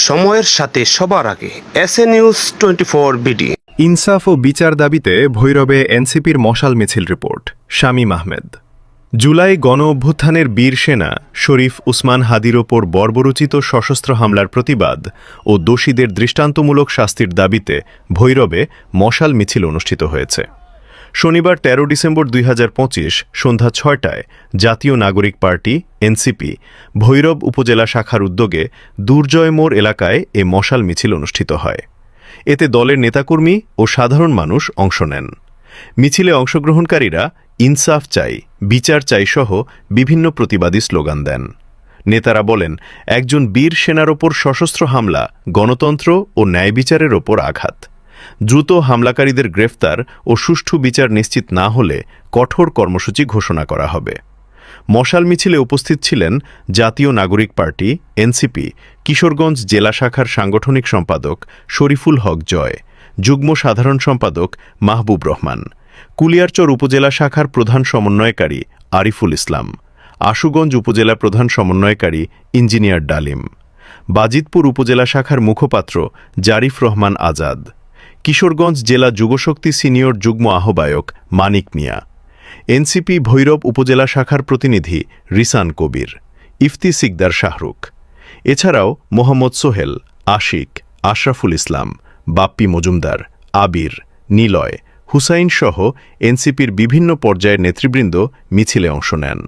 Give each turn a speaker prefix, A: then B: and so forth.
A: সময়ের সাথে সবার আগে এসএ নিউজ 24 বিডি।
B: ইনসাফ ও বিচার দাবিতে ভৈরবে এনসিপির মশাল মিছিল রিপোর্ট শামীম আহমেদ। জুলাই গণ অভ্যুত্থানের বীর সেনা শরীফ উসমান হাদির ওপর বর্বরোচিত সশস্ত্র হামলার প্রতিবাদ ও দোষীদের দৃষ্টান্তমূলক শাস্তির দাবিতে ভৈরবে মশাল মিছিল অনুষ্ঠিত হয়েছে। শনিবার ১৩ ডিসেম্বর ২০২৫ সন্ধ্যা ৬টায় জাতীয় নাগরিক পার্টি এনসিপি ভৈরব উপজেলা শাখার উদ্যোগে দুর্জয় মোড় এলাকায় এ মশাল মিছিল অনুষ্ঠিত হয়। এতে দলের নেতাকর্মী ও সাধারণ মানুষ অংশ নেন। মিছিলে অংশগ্রহণকারীরা ইনসাফ চাই, বিচার চাই সহ বিভিন্ন প্রতিবাদী স্লোগান দেন। নেতারা বলেন, একজন বীর সেনার ওপর সশস্ত্র হামলা গণতন্ত্র ও ন্যায় বিচারের ওপর আঘাত। দ্রুত হামলাকারীদের গ্রেফতার ও সুষ্ঠু বিচার নিশ্চিত না হলে কঠোর কর্মসূচি ঘোষণা করা হবে। মশাল মিছিলে উপস্থিত ছিলেন জাতীয় নাগরিক পার্টি এনসিপি কিশোরগঞ্জ জেলা শাখার সাংগঠনিক সম্পাদক শরীফুল হক জয়, যুগ্ম সাধারণ সম্পাদক মাহবুব রহমান, কুলিয়ারচর উপজেলা শাখার প্রধান সমন্বয়কারী আরিফুল ইসলাম, আশুগঞ্জ উপজেলা প্রধান সমন্বয়কারী ইঞ্জিনিয়ার ডালিম, বাজিতপুর উপজেলা শাখার মুখপাত্র জারিফ রহমান আজাদ, কিশোরগঞ্জ জেলা যুবশক্তি সিনিয়র যুগ্ম আহ্বায়ক মানিক মিয়া, এনসিপি ভৈরব উপজেলা শাখার প্রতিনিধি রিসান কবির, ইফতি সিকদার শাহরুখ। এছাড়াও মোহাম্মদ সোহেল, আশিক, আশরাফুল ইসলাম, বাপ্পি মজুমদার, আবির, নিলয়, হুসাইন সহ এনসিপির বিভিন্ন পর্যায়ের নেতৃবৃন্দ মিছিলে অংশ নেন।